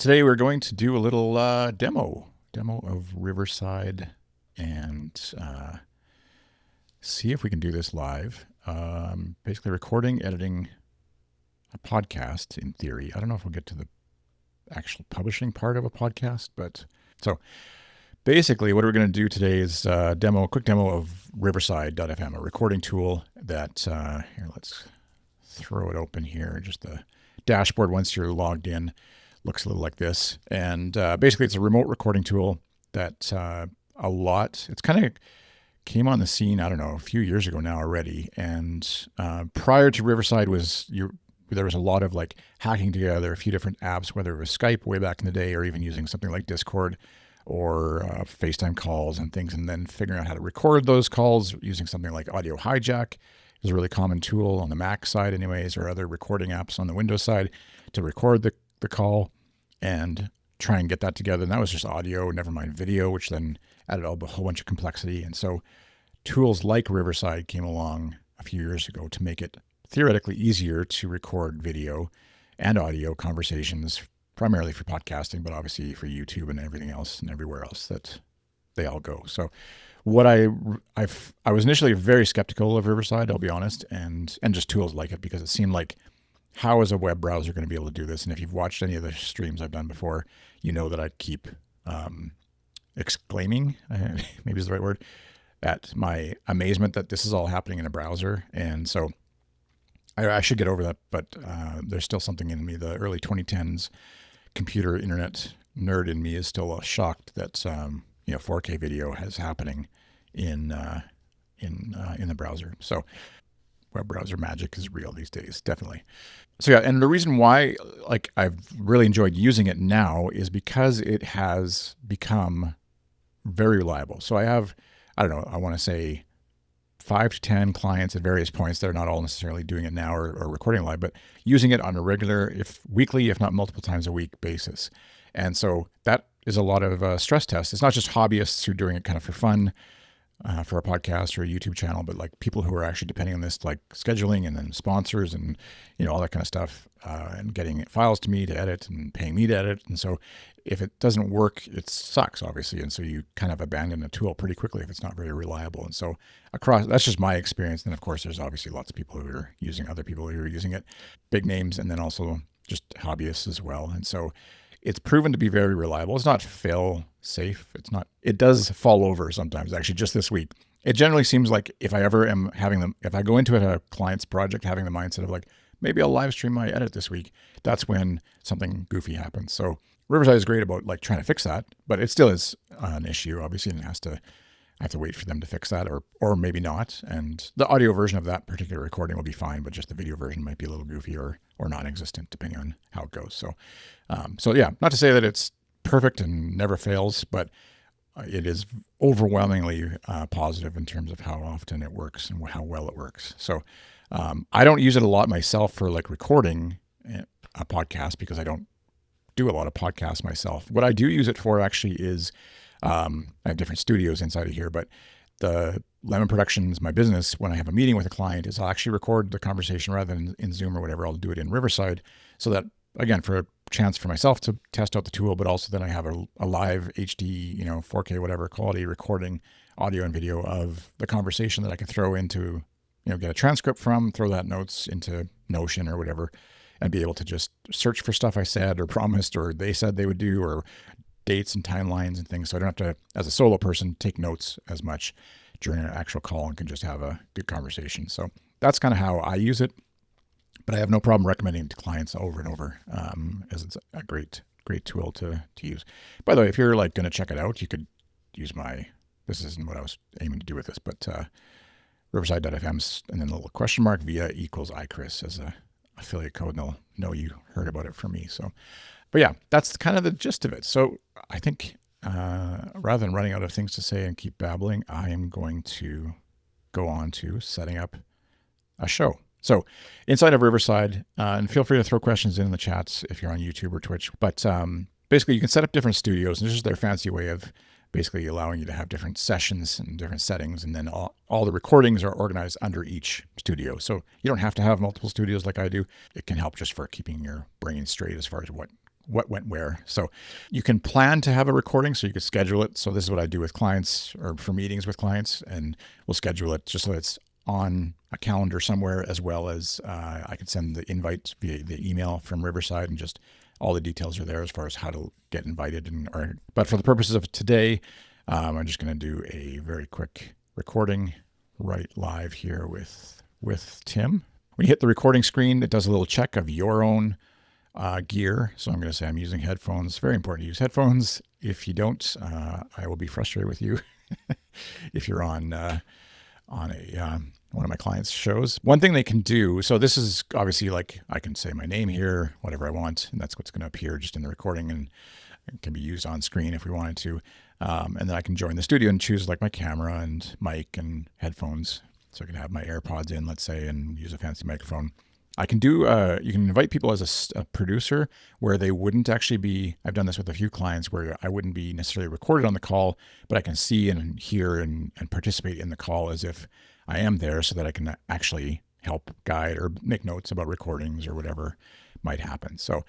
Today we're going to do a little demo of Riverside and see if we can do this live. Basically recording, editing a podcast in theory. I don't know if we'll get to the actual publishing part of a podcast, but so basically what we're going to do today is a quick demo of Riverside.fm, a recording tool that, here, let's throw it open here. Just the dashboard once you're logged in. Looks a little like this. And basically it's a remote recording tool that it's kind of came on the scene, I don't know, a few years ago now already. And prior to Riverside there was a lot of like hacking together a few different apps, whether it was Skype way back in the day or even using something like Discord or FaceTime calls and things, and then figuring out how to record those calls using something like Audio Hijack. Is a really common tool on the Mac side anyways, or other recording apps on the Windows side to record the call and try and get that together. And that was just audio, never mind video, which then added a whole bunch of complexity. And so tools like Riverside came along a few years ago to make it theoretically easier to record video and audio conversations, primarily for podcasting, but obviously for YouTube and everything else and everywhere else that they all go. So what I was initially very skeptical of Riverside, I'll be honest, and just tools like it, because it seemed like, how is a web browser going to be able to do this? And if you've watched any of the streams I've done before, you know that I keep exclaiming, maybe is the right word, at my amazement that this is all happening in a browser. And so I should get over that, but there's still something in me. The early 2010s computer internet nerd in me is still shocked that 4K video is happening in the browser. So web browser magic is real these days, definitely. So yeah, and the reason why I've really enjoyed using it now is because it has become very reliable. So I have, I want to say 5 to 10 clients at various points that are not all necessarily doing it now or recording live, but using it on a regular, weekly, if not multiple times a week basis. And so that is a lot of stress tests. It's not just hobbyists who are doing it kind of for fun, for a podcast or a YouTube channel, but like people who are actually depending on this, like scheduling and then sponsors and, all that kind of stuff, and getting files to me to edit and paying me to edit. And so if it doesn't work, it sucks, obviously. And so you kind of abandon a tool pretty quickly if it's not very reliable. And so that's just my experience. And of course, there's obviously lots of people who are using, other people who are using it, big names, and then also just hobbyists as well. And so it's proven to be very reliable. It's not fail safe. It does fall over sometimes. Actually, just this week, it generally seems like if I ever am if I go into a client's project having the mindset of like, maybe I'll live stream my edit this week, that's when something goofy happens. So Riverside is great about like trying to fix that, but it still is an issue, obviously, and I have to wait for them to fix that, or maybe not. And the audio version of that particular recording will be fine, but just the video version might be a little goofy or non-existent, depending on how it goes. So yeah, not to say that it's perfect and never fails, but it is overwhelmingly positive in terms of how often it works and how well it works. So I don't use it a lot myself for like recording a podcast, because I don't do a lot of podcasts myself. What I do use it for actually is, I have different studios inside of here, but the Lemon Productions, my business, when I have a meeting with a client, is I'll actually record the conversation rather than in Zoom or whatever. I'll do it in Riverside, so that, again, for a chance for myself to test out the tool, but also then I have a live HD, 4K, whatever quality recording, audio and video of the conversation that I can throw into, get a transcript from, throw that notes into Notion or whatever, and be able to just search for stuff I said or promised or they said they would do, or dates and timelines and things. So I don't have to, as a solo person, take notes as much during an actual call and can just have a good conversation. So that's kind of how I use it, but I have no problem recommending it to clients over and over, as it's a great tool to use. By the way, if you're like going to check it out, you could use this isn't what I was aiming to do with this, but Riverside.fm and then the little question mark via equals iChris as a affiliate code, and they'll know you heard about it from me. So, but yeah, that's kind of the gist of it. So I think rather than running out of things to say and keep babbling, I am going to go on to setting up a show. So inside of Riverside, and feel free to throw questions in the chats if you're on YouTube or Twitch, but basically you can set up different studios, and this is their fancy way of basically allowing you to have different sessions and different settings, and then all the recordings are organized under each studio. So you don't have to have multiple studios like I do. It can help just for keeping your brain straight as far as what what went where. So you can plan to have a recording, so you could schedule it. So this is what I do with clients or for meetings with clients, and we'll schedule it just so it's on a calendar somewhere, as well as I can send the invite via the email from Riverside, and just all the details are there as far as how to get invited. But for the purposes of today, I'm just going to do a very quick recording right live here with Tim. When you hit the recording screen, it does a little check of your own gear. So I'm going to say I'm using headphones. It's very important to use headphones. If you don't, I will be frustrated with you if you're on a one of my clients' shows. One thing they can do, so this is obviously like I can say my name here, whatever I want, and that's what's going to appear just in the recording, and it can be used on screen if we wanted to. And then I can join the studio and choose like my camera and mic and headphones. So I can have my AirPods in, let's say, and use a fancy microphone. I can do, you can invite people as a producer where they wouldn't actually be, I've done this with a few clients where I wouldn't be necessarily recorded on the call, but I can see and hear and participate in the call as if I am there, so that I can actually help guide or make notes about recordings or whatever might happen. So,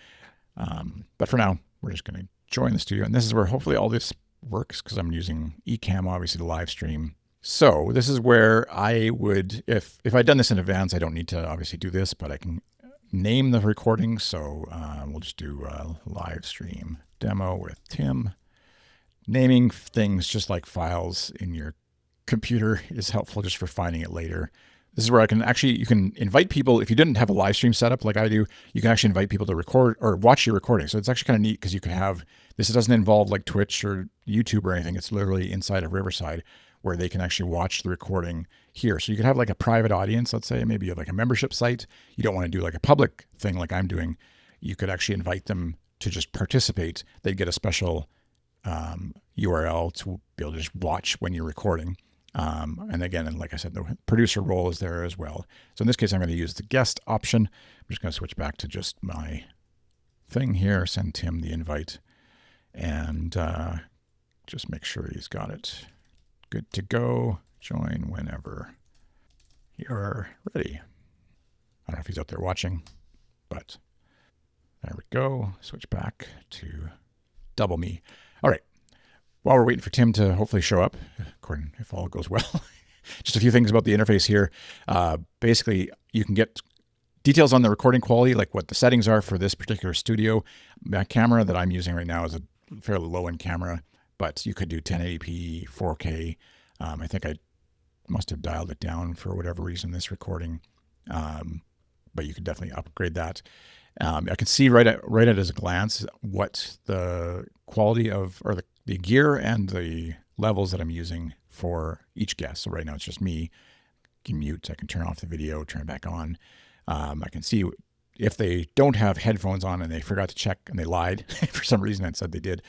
but for now, we're just going to join the studio. And this is where hopefully all this works, because I'm using Ecamm, obviously, to live stream. So this is where I would, if I'd done this in advance, I don't need to obviously do this, but I can name the recording. So we'll just do live stream demo with Tim. Naming things just like files in your computer is helpful just for finding it later. This is where you can invite people. If you didn't have a live stream setup like I do, you can actually invite people to record or watch your recording. So it's actually kind of neat, because you can have, this doesn't involve like Twitch or YouTube or anything. It's literally inside of Riverside, where they can actually watch the recording here. So you could have like a private audience, let's say, maybe you have like a membership site. You don't want to do like a public thing like I'm doing. You could actually invite them to just participate. They'd get a special URL to be able to just watch when you're recording. And again, and like I said, the producer role is there as well. So in this case, I'm going to use the guest option. I'm just going to switch back to just my thing here, send Tim the invite, and just make sure he's got it good to go. Join whenever you're ready. I don't know if he's out there watching, but there we go. Switch back to double me. All right. While we're waiting for Tim to hopefully show up, according if all goes well, just a few things about the interface here. Basically, you can get details on the recording quality, like what the settings are for this particular studio. My camera that I'm using right now is a fairly low-end camera, but you could do 1080p, 4K. I think I must have dialed it down for whatever reason, this recording, but you could definitely upgrade that. I can see right at a glance what the quality of, or the gear and the levels that I'm using for each guest. So right now it's just me. I can mute, I can turn off the video, turn it back on. I can see if they don't have headphones on and they forgot to check and they lied for some reason and said they did.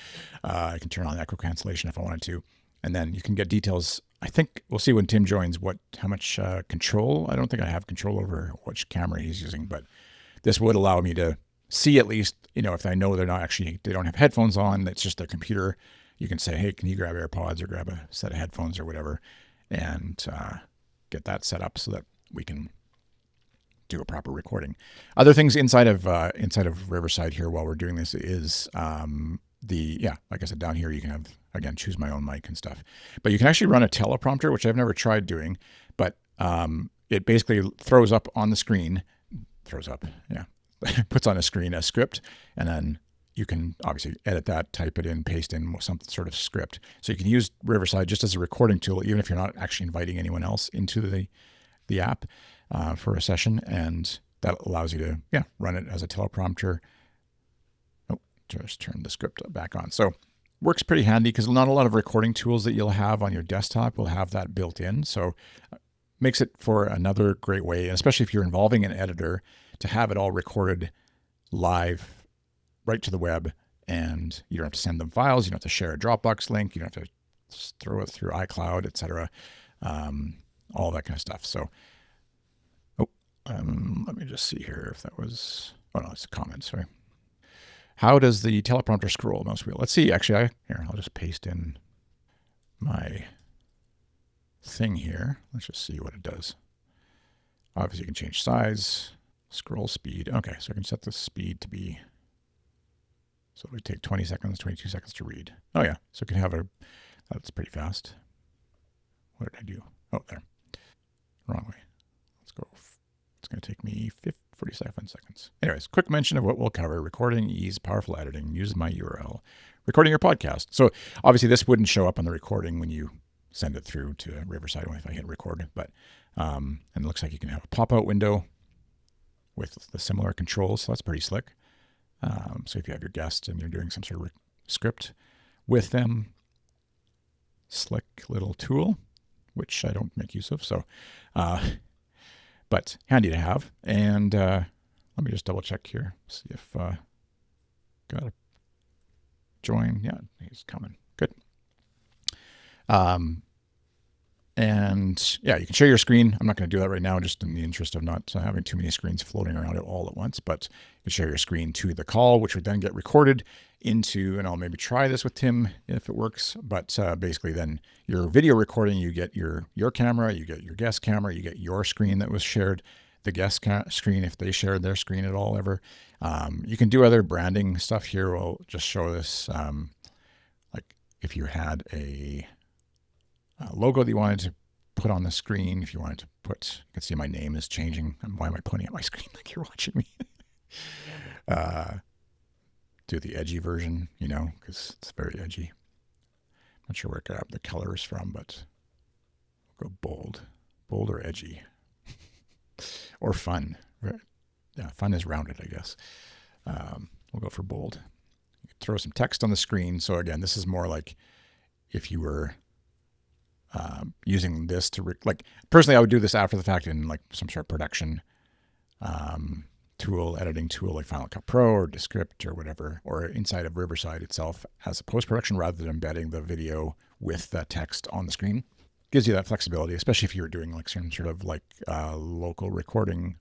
I can turn on echo cancellation if I wanted to. And then you can get details. I think we'll see when Tim joins how much control. I don't think I have control over which camera he's using, but this would allow me to see at least, if I know they don't have headphones on, it's just their computer. You can say, hey, can you grab AirPods or grab a set of headphones or whatever, and get that set up so that we can do a proper recording. Other things inside of Riverside here while we're doing this is like I said, down here you can have, again, choose my own mic and stuff. But you can actually run a teleprompter, which I've never tried doing, but it basically throws up on the screen, puts on a screen a script, and then you can obviously edit that, type it in, paste in some sort of script. So you can use Riverside just as a recording tool, even if you're not actually inviting anyone else into the app for a session. And that allows you to run it as a teleprompter. Oh, just turn the script back on. So works pretty handy, because not a lot of recording tools that you'll have on your desktop will have that built in. So makes it for another great way, especially if you're involving an editor, to have it all recorded live right to the web, and you don't have to send them files. You don't have to share a Dropbox link. You don't have to throw it through iCloud, etc. All that kind of stuff. So, let me just see here if that was, no, it's a comment, sorry. How does the teleprompter scroll mouse wheel? Let's see, actually, I'll just paste in my thing here. Let's just see what it does. Obviously, you can change size, scroll speed. Okay, so I can set the speed to be So it would take 20 seconds, 22 seconds to read. Oh yeah, so it can have that's pretty fast. What did I do? Oh, there. Wrong way. Let's go. It's going to take me 47 seconds. Anyways, quick mention of what we'll cover: recording, ease, powerful editing, use my URL, recording your podcast. So obviously this wouldn't show up on the recording when you send it through to Riverside if I hit record, but and it looks like you can have a pop-out window with the similar controls. So that's pretty slick. So if you have your guest and you're doing some sort of script with them, slick little tool, which I don't make use of. So, but handy to have. And let me just double check here, see if got a join. Yeah, he's coming. Good. And yeah, you can share your screen. I'm not going to do that right now, just in the interest of not having too many screens floating around all at once, but you can share your screen to the call, which would then get recorded into, and I'll maybe try this with Tim if it works, but basically then your video recording, you get your camera, you get your guest camera, you get your screen that was shared, the guest screen if they shared their screen at all ever. You can do other branding stuff here. We'll just show this, like if you had a logo that you wanted to put on the screen, if you wanted to put, you can see my name is changing. Why am I pointing at my screen like you're watching me? Do the edgy version, because it's very edgy. Not sure where I got the colors from, but we'll go bold or edgy, or fun. Yeah, fun is rounded, I guess. We'll go for bold. You can throw some text on the screen. So again, this is more like if you were using this to like personally, I would do this after the fact in like some sort of production tool, editing tool like Final Cut Pro or Descript or whatever, or inside of Riverside itself as a post-production rather than embedding the video with the text on the screen. Gives you that flexibility, especially if you're doing like some sort of like local recording,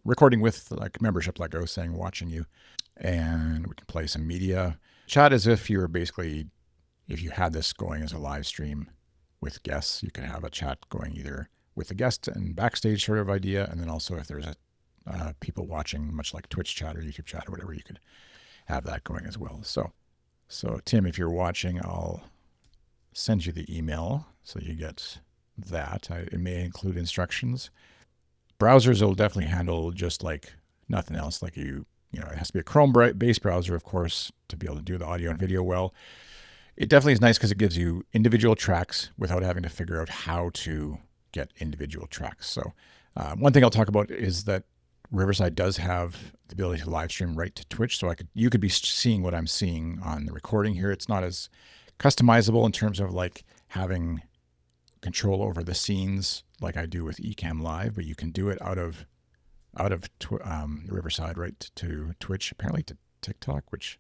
recording with like membership, like I was saying, watching you. And we can play some media. Chat as if you're basically, if you had this going as a live stream with guests, you could have a chat going either with the guest and backstage sort of idea, and then also if there's people watching, much like Twitch chat or YouTube chat or whatever, you could have that going as well. So Tim, if you're watching, I'll send you the email so you get that. It may include instructions. Browsers will definitely handle just like nothing else. Like it has to be a Chrome-based browser, of course, to be able to do the audio and video well. It definitely is nice because it gives you individual tracks without having to figure out how to get individual tracks. So one thing I'll talk about is that Riverside does have the ability to live stream right to Twitch. So you could be seeing what I'm seeing on the recording here. It's not as customizable in terms of like having control over the scenes like I do with Ecamm Live, but you can do it out of Riverside right to Twitch, apparently to TikTok, which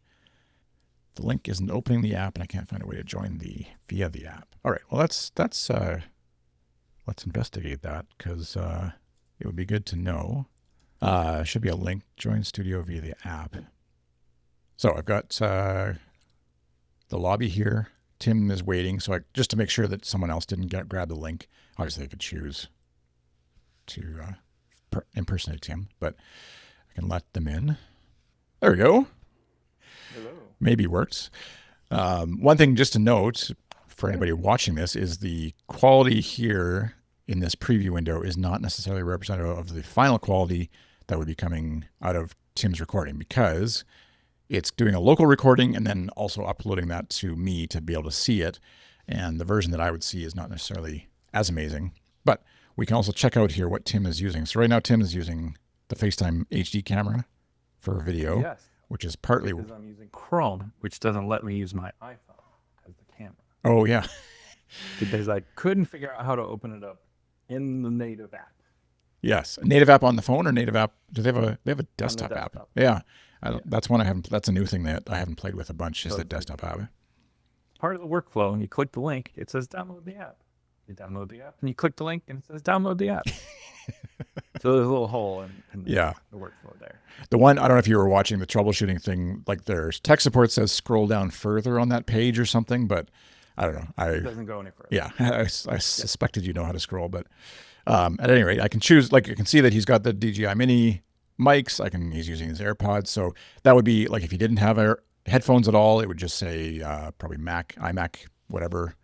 the link isn't opening the app, and I can't find a way to join via the app. All right, well let's investigate that because it would be good to know. Should be a link, join studio via the app. So I've got the lobby here. Tim is waiting, so just to make sure that someone else didn't grab the link. Obviously, I could choose to impersonate Tim, but I can let them in. There we go. Hello. Maybe works. One thing just to note for anybody watching this is the quality here in this preview window is not necessarily representative of the final quality that would be coming out of Tim's recording, because it's doing a local recording and then also uploading that to me to be able to see it. And the version that I would see is not necessarily as amazing, but we can also check out here what Tim is using. So right now, Tim is using the FaceTime HD camera for video, Yes. which is partly Because I'm using Chrome, which doesn't let me use my iPhone as the camera. Oh yeah. Because I couldn't figure out how to open it up in the native app. Yes, a native app on the phone or native app? Do they have a desktop app? Yeah. That's one I haven't. That's a new thing that I haven't played with a bunch. Is the desktop app? Part of the workflow, and you click the link, it says download the app. You download the app, and you click the link, and it says download the app. So there's a little hole in the workflow there. The one, I don't know if you were watching the troubleshooting thing. Like there's tech support says scroll down further on that page or something, but I don't know. It doesn't go any further. Yeah, I suspected you know how to scroll, but at any rate, I can choose. Like I can see that he's got the DJI Mini mics. He's using his AirPods. So that would be like if he didn't have headphones at all, it would just say probably Mac, iMac, whatever,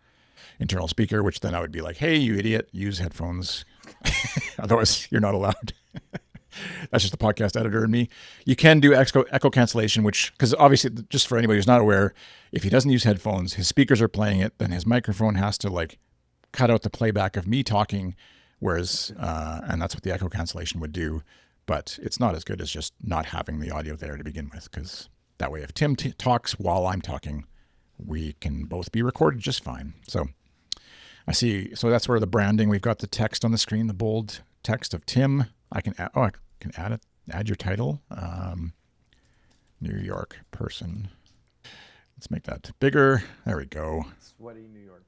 internal speaker, which then I would be like, hey, you idiot, use headphones. Otherwise, you're not allowed. That's just the podcast editor and me. You can do echo cancellation, which, because obviously, just for anybody who's not aware, if he doesn't use headphones, his speakers are playing it, then his microphone has to like cut out the playback of me talking, whereas, and that's what the echo cancellation would do. But it's not as good as just not having the audio there to begin with, because that way, if Tim talks while I'm talking, we can both be recorded just fine. So I see. So that's where the branding, we've got the text on the screen, the bold text of Tim. I can add it. Add your title. New York person. Let's make that bigger. There we go. Sweaty New York.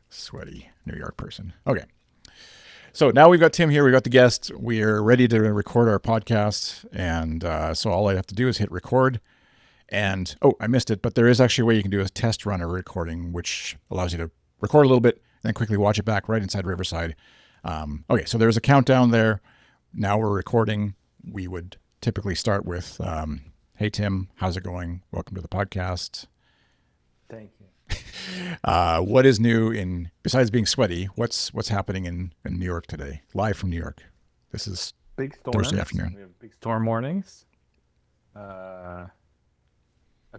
Sweaty New York person. Okay. So now we've got Tim here. We've got the guest. We're ready to record our podcast. And so all I have to do is hit record. And, I missed it, but there is actually a way you can do a test run or recording, which allows you to record a little bit, then quickly watch it back right inside Riverside. Okay, so there's a countdown there. Now we're recording. We would typically start with, hey, Tim, how's it going? Welcome to the podcast. Thank you. What is new besides being sweaty, what's happening in New York today? Live from New York. This is big storms. Thursday afternoon. We have big storm warnings. I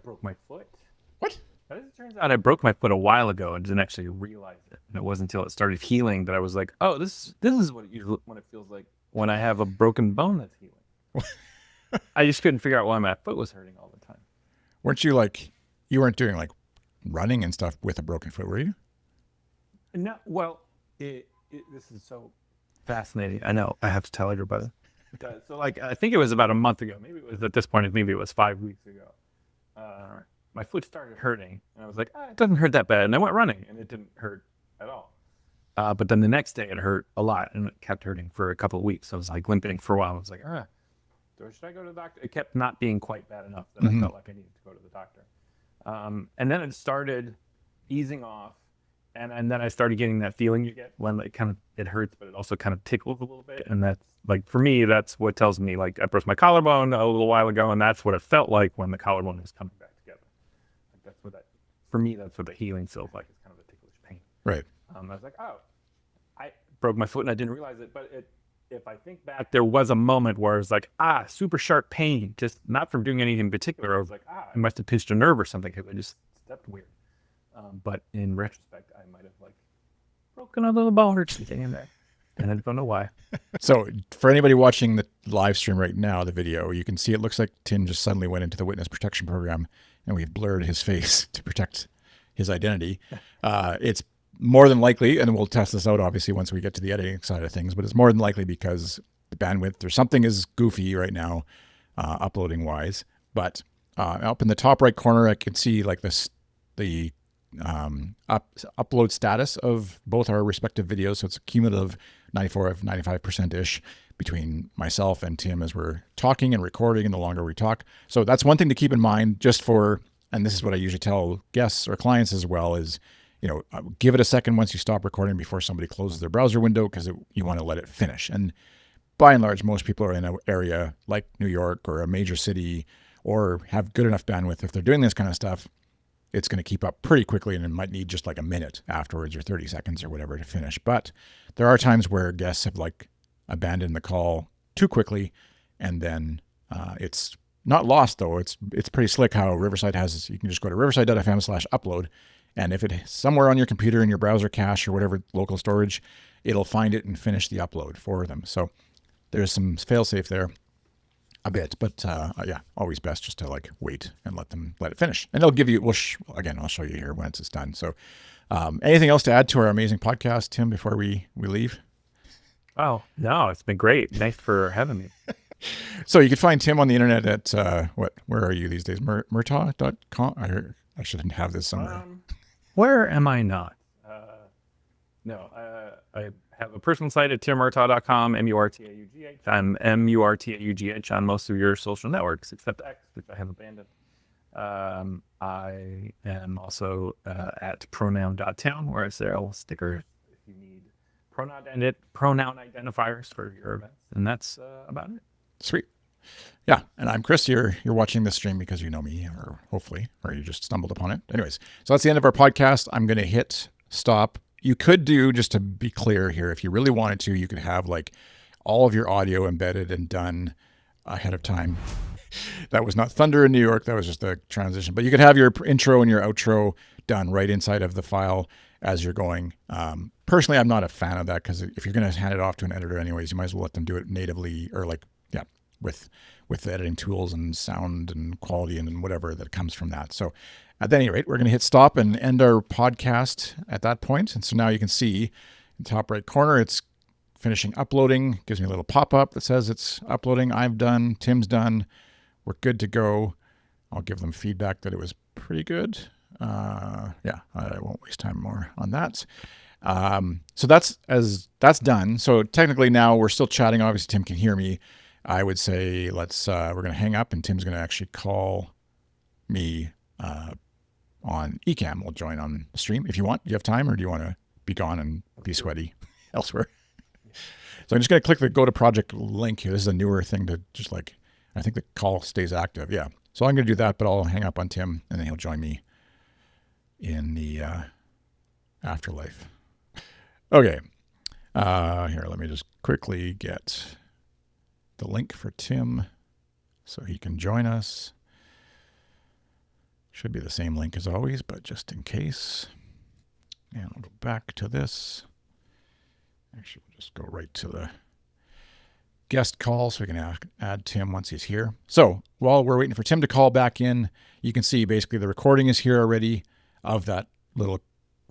broke my foot. What? As it turns out, I broke my foot a while ago and didn't actually realize it. And it wasn't until it started healing that I was like, oh, this is what it feels like when I have a broken bone that's healing. I just couldn't figure out why my foot was hurting all the time. Weren't you you weren't doing like running and stuff with a broken foot, were you? No, well, this is so fascinating. I know, I have to tell everybody. So I think it was about a month ago. Maybe it was at this point, maybe it was 5 weeks ago. My foot started hurting, and I was like, it doesn't hurt that bad. And I went running, and it didn't hurt at all. But then the next day, it hurt a lot, and it kept hurting for a couple of weeks. I was like limping for a while. I was like, should I go to the doctor? It kept not being quite bad enough that I felt like I needed to go to the doctor. And then it started easing off, and then I started getting that feeling you get when it hurts, but it also kind of tickles a little bit. And that's for me, that's what tells me I broke my collarbone a little while ago, and that's what it felt like when the collarbone is coming back together. For me, that's what the healing feels like. It's kind of a ticklish pain. Right. I was like, I broke my foot and I didn't realize it. But if I think back, there was a moment where it was like, super sharp pain, just not from doing anything in particular. I was like, I must have pinched a nerve or something because I just stepped weird. But in retrospect, I might have broken a little bone or something in there. And I don't know why. So for anybody watching the live stream right now, the video, you can see it looks like Tim just suddenly went into the witness protection program and we've blurred his face to protect his identity. It's more than likely, and we'll test this out obviously once we get to the editing side of things, but it's more than likely because the bandwidth or something is goofy right now, uploading wise. But up in the top right corner, I can see the upload status of both our respective videos. So it's a cumulative 95% between myself and Tim as we're talking and recording, and the longer we talk. So that's one thing to keep in mind and this is what I usually tell guests or clients as well is, give it a second once you stop recording before somebody closes their browser window, because you want to let it finish. And by and large, most people are in an area like New York or a major city or have good enough bandwidth. If they're doing this kind of stuff, it's going to keep up pretty quickly, and it might need just a minute afterwards or 30 seconds or whatever to finish. But there are times where guests have abandoned the call too quickly, and then it's not lost though. It's pretty slick how Riverside has. You can just go to riverside.fm/upload, and if it's somewhere on your computer in your browser cache or whatever local storage, it'll find it and finish the upload for them. So there's some fail-safe there. A bit, but always best just to wait and let it finish, and they'll give you. I'll show you here when it's done. So, anything else to add to our amazing podcast, Tim, before we leave? Oh no, it's been great. Thanks for having me. So you can find Tim on the internet at where are you these days? Murtaugh.com. I shouldn't have this somewhere. Where am I not? I have a personal site at timurtaugh.com, MURTAUGH. I'm MURTAUGH on most of your social networks, except X, which I have abandoned. I am also at pronoun.town, where I sell stickers if you need pronoun identifiers for your events. And that's about it. Sweet. Yeah, and I'm Chris. You're watching this stream because you know me, or hopefully, or you just stumbled upon it. Anyways, so that's the end of our podcast. I'm going to hit stop. You could do, just to be clear here, if you really wanted to, you could have like all of your audio embedded and done ahead of time. That was not Thunder in New York. That was just a transition. But you could have your intro and your outro done right inside of the file as you're going. Personally, I'm not a fan of that, because if you're going to hand it off to an editor anyways, you might as well let them do it natively, or like, yeah, with the editing tools and sound and quality and whatever that comes from that. So at any rate, we're going to hit stop and end our podcast at that point. And so now you can see in the top right corner, it's finishing uploading. Gives me a little pop-up that says it's uploading. I'm done. Tim's done. We're good to go. I'll give them feedback that it was pretty good. Yeah, I won't waste time more on that. So that's done. So technically now we're still chatting. Obviously Tim can hear me. I would say we're going to hang up, and Tim's going to actually call me on eCam. We'll join on the stream if you want. Do you have time, or do you want to be gone and be sweaty elsewhere? So I'm just going to click the go to project link here. This is a newer thing to just like, I think the call stays active. Yeah. So I'm going to do that, but I'll hang up on Tim, and then he'll join me in the afterlife. Okay. Here, let me just quickly get the link for Tim so he can join us. Should be the same link as always, but just in case. And I'll go back to this. Actually, we'll just go right to the guest call so we can add Tim once he's here. So while we're waiting for Tim to call back in, you can see basically the recording is here already of that little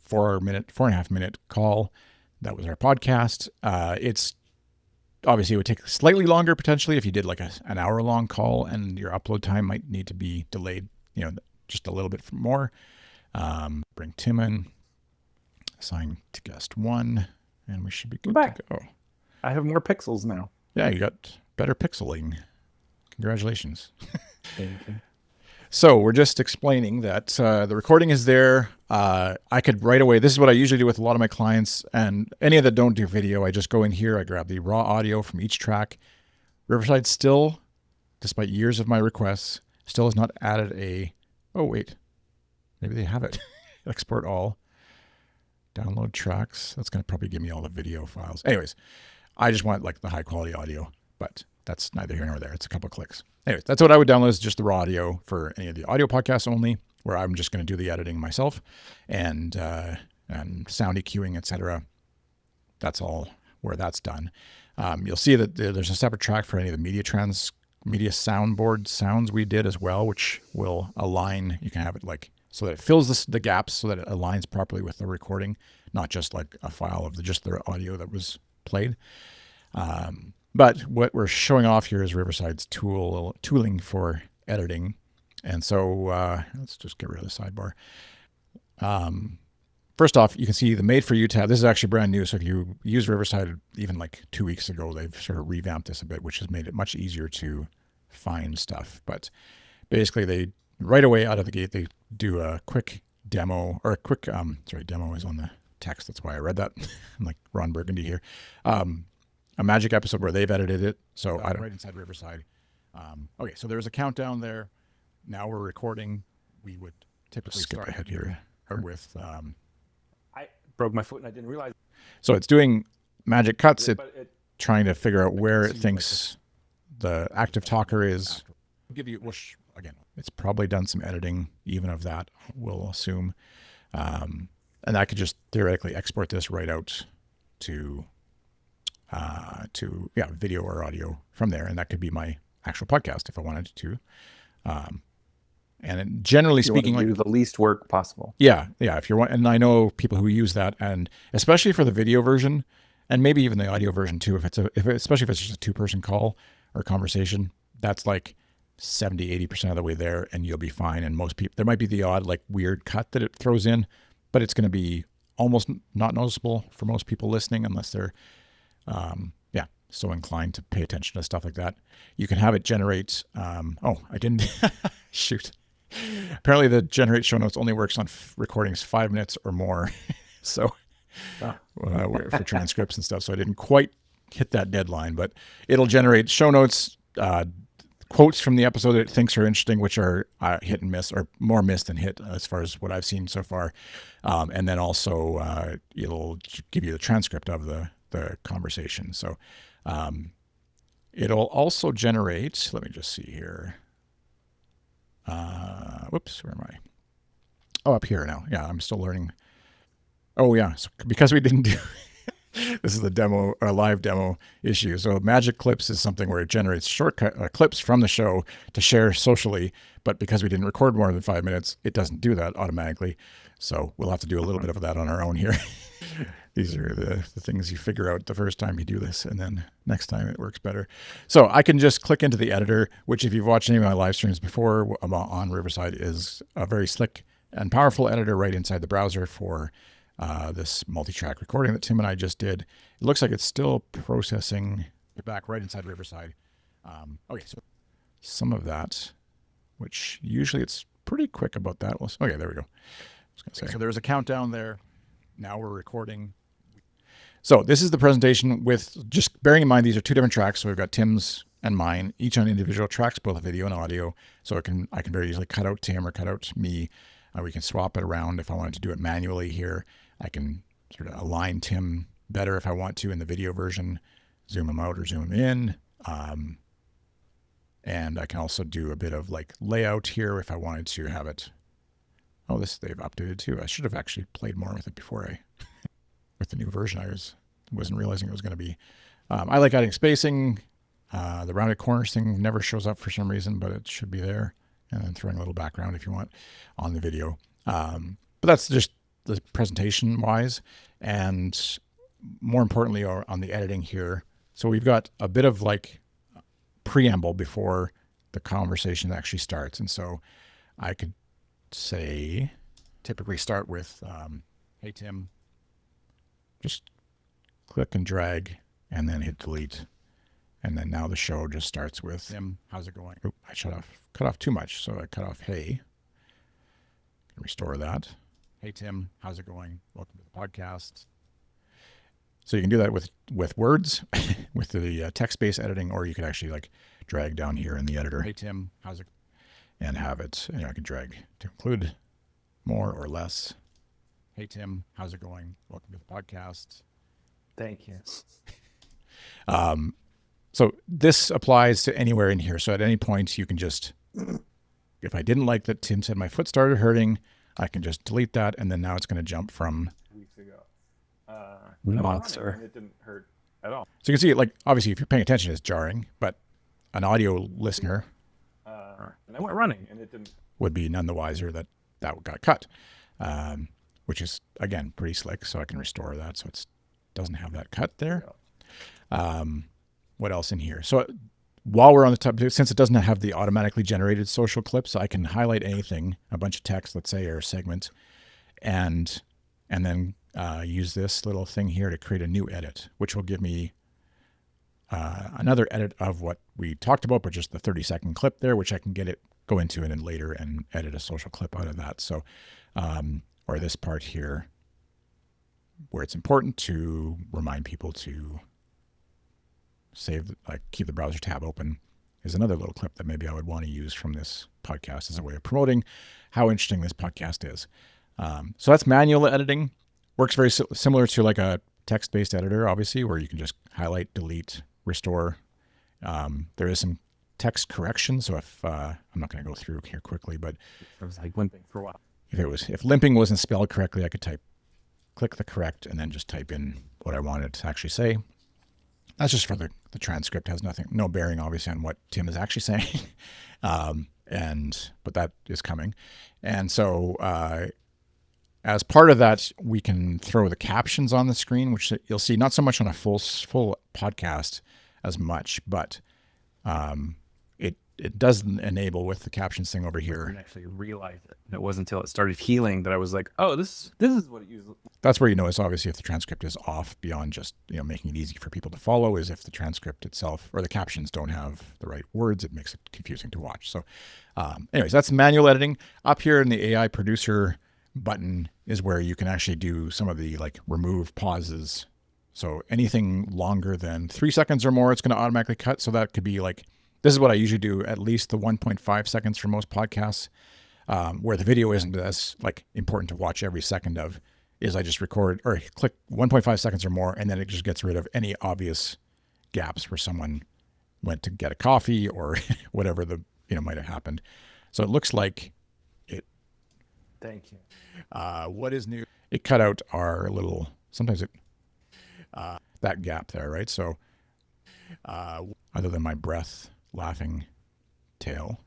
4.5 minute call. That was our podcast. It's obviously, it would take slightly longer potentially if you did like an hour long call, and your upload time might need to be delayed, just a little bit more. Bring Tim in, assign to guest 1, and we should be good to go. I have more pixels now. Yeah, you got better pixeling. Congratulations. Thank you. So we're just explaining that the recording is there. I could right away, this is what I usually do with a lot of my clients, and any of that don't do video, I just go in here, I grab the raw audio from each track. Riverside still, despite years of my requests, still has not added oh wait, maybe they have it. Export all, download tracks. That's going to probably give me all the video files. Anyways, I just want like the high quality audio, but that's neither here nor there. It's a couple of clicks. Anyways, that's what I would download, is just the raw audio for any of the audio podcasts only, where I'm just going to do the editing myself and sound EQing, etc. That's all where that's done. You'll see that there's a separate track for any of the media soundboard sounds we did as well, which will align. You can have it like so that it fills the gaps so that it aligns properly with the recording, not just like a file of just the audio that was played. But what we're showing off here is Riverside's tooling for editing. And so let's just get rid of the sidebar. First off, you can see the Made For You tab. This is actually brand new. So if you use Riverside even like 2 weeks ago, they've sort of revamped this a bit, which has made it much easier to find stuff. But basically, they right away out of the gate, they do a quick demo, or a quick, demo is on the text. That's why I read that. I'm like Ron Burgundy here. A magic episode where they've edited it. So right inside Riverside. Okay, so there's a countdown there. Now we're recording. We would typically skip ahead here with... I broke my foot and I didn't realize. So it's doing magic cuts. It's trying to figure out where it thinks the active talker is. Give you again. It's probably done some editing, even of that, we'll assume. And I could just theoretically export this right out to video or audio from there, and that could be my actual podcast if I wanted to. And generally speaking, do the least work possible. Yeah. If you're and I know people who use that, and especially for the video version, and maybe even the audio version too. Especially if it's just a 2-person call or conversation, that's like 70-80% of the way there, and you'll be fine. And most people, there might be the odd like weird cut that it throws in, but it's going to be almost not noticeable for most people listening, unless they're so inclined to pay attention to stuff like that. You can have it generate. I didn't shoot. Apparently, the generate show notes only works on recordings 5 minutes or more. So for transcripts and stuff. So I didn't quite hit that deadline, but it'll generate show notes, quotes from the episode it thinks are interesting, which are hit and miss, or more miss than hit as far as what I've seen so far. And then also it'll give you the transcript of the conversation. So it'll also generate, let me just see here. Whoops, where am I? Oh, up here now. Yeah, I'm still learning. Oh yeah, so because we didn't do this is the demo, a live demo issue. So Magic Clips is something where it generates shortcut clips from the show to share socially. But because we didn't record more than 5 minutes, it doesn't do that automatically. So we'll have to do a little bit of that on our own here. These are the things you figure out the first time you do this, and then next time it works better. So I can just click into the editor, which if you've watched any of my live streams before on Riverside is a very slick and powerful editor right inside the browser for this multi-track recording that Tim and I just did. It looks like it's still processing back right inside Riverside. Okay, so some of that, which usually it's pretty quick about that. Okay, there we go. So there's a countdown there. Now we're recording. So this is the presentation with, just bearing in mind these are two different tracks. So we've got Tim's and mine, each on individual tracks, both video and audio. So I can very easily cut out Tim or cut out me. We can swap it around if I wanted to do it manually here. I can sort of align Tim better if I want to in the video version, zoom him out or zoom him in. And I can also do a bit of like layout here if I wanted to have it. Oh, this they've updated too. I should have actually played more with it before with the new version. I wasn't realizing it was going to be. I like adding spacing. The rounded corners thing never shows up for some reason, but it should be there. And then throwing a little background if you want on the video. But that's just the presentation wise, and more importantly on the editing here. So we've got a bit of like preamble before the conversation actually starts. And so I could say, typically start with, hey, Tim, just click and drag and then hit delete. And then now the show just starts with, Tim, how's it going? Oop, I cut off too much. So I cut off, hey, restore that. Hey, Tim, how's it going? Welcome to the podcast. So you can do that with words, with the text-based editing, or you could actually like drag down here in the editor. Hey, Tim, how's it? And have it, I can drag to include more or less. Hey, Tim, how's it going? Welcome to the podcast. Thank you. So this applies to anywhere in here. So at any point you can just, if I didn't like that Tim said my foot started hurting, I can just delete that, and then now it's going to jump from Weeks ago. Monster. And it didn't hurt at all. So you can see, like, obviously if you're paying attention, it's jarring, but an audio listener And I went running, and it didn't. Would be none the wiser that got cut, which is, again, pretty slick. So I can restore that so it doesn't have that cut there. What else in here? So while we're on the topic, since it doesn't have the automatically generated social clips, I can highlight anything, a bunch of text, let's say, or a segment, and then use this little thing here to create a new edit, which will give me another edit of what we talked about, but just the 30-second clip there, which I can go into it and later and edit a social clip out of that. So, or this part here, where it's important to remind people to keep the browser tab open, is another little clip that maybe I would want to use from this podcast as a way of promoting how interesting this podcast is. So that's manual editing. Works very similar to like a text-based editor, obviously, where you can just highlight, delete, restore. There is some text correction. So if I'm not going to go through here quickly, but I was like limping for a while. If limping wasn't spelled correctly, I could click the correct and then just type in what I wanted to actually say. That's just for the transcript. Has no bearing, obviously, on what Tim is actually saying. But that is coming. And so as part of that, we can throw the captions on the screen, which you'll see not so much on a full podcast as much, but it does enable with the captions thing over I here. didn't actually realize it. And it wasn't until it started healing that I was like, oh, this is what it usually. That's where you notice, obviously, if the transcript is off beyond just making it easy for people to follow, is if the transcript itself or the captions don't have the right words, it makes it confusing to watch. So anyways, that's manual editing. Up here in the AI producer button is where you can actually do some of the remove pauses. So anything longer than 3 seconds or more, it's going to automatically cut. So that could be like this is what I usually do, at least the 1.5 seconds for most podcasts, where the video isn't as like important to watch every second of, is I just record or click 1.5 seconds or more, and then it just gets rid of any obvious gaps where someone went to get a coffee or whatever might have happened. So it looks like it. Thank you. What is new? It cut out our little, sometimes that gap there, right? So other than my breath laughing tail,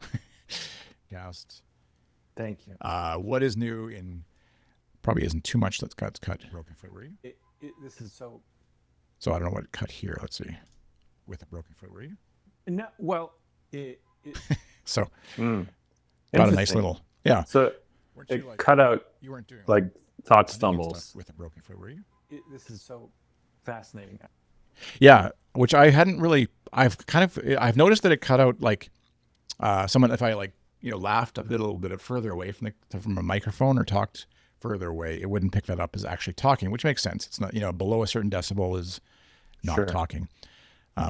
cast. Thank you. What is new in, probably isn't too much that's cut. Broken foot, were you? This is so. So I don't know what cut here. Let's see. With a broken foot, were you? No, well, So got a nice interesting. little, yeah. So Weren't you it cut out you weren't doing like thought stuff stumbles. with a broken foot, were you? This is so fascinating. Yeah, which I hadn't really. I've noticed that it cut out like someone, if I like laughed a little bit further away from a microphone or talked further away, it wouldn't pick that up as actually talking, which makes sense. It's not below a certain decibel is not Sure. talking,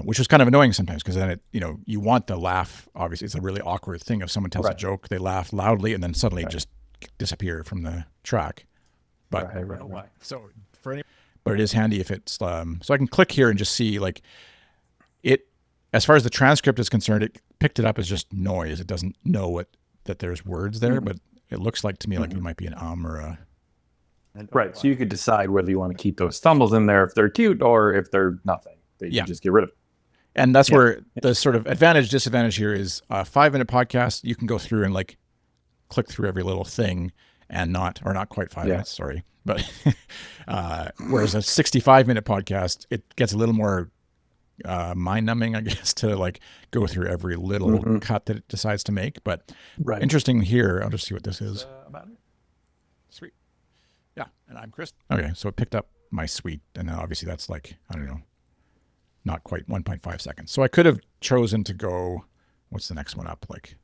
which was kind of annoying sometimes because then you want the laugh. Obviously, it's a really awkward thing if someone tells a Right. joke, they laugh loudly, and then suddenly just disappear from the track. But Right. so but it is handy if it's so I can click here and just see like it. As far as the transcript is concerned, it picked it up as just noise. It doesn't know that there's words there, but it looks like to me like it might be an or a. Right. So you could decide whether you want to keep those stumbles in there if they're cute or if they're nothing. That you just get rid of. And that's where the sort of advantage, disadvantage here is a 5-minute podcast. You can go through and like click through every little thing and not quite 5 minutes, sorry. But whereas a 65-minute podcast, it gets a little more mind numbing, I guess, to like go through every little cut that it decides to make. But interesting here. I'll just see what this is. About it. Sweet. Yeah. And I'm Chris. Okay. So it picked up my sweet. And then obviously that's like, I don't know, not quite 1.5 seconds. So I could have chosen to go, what's the next one up? Like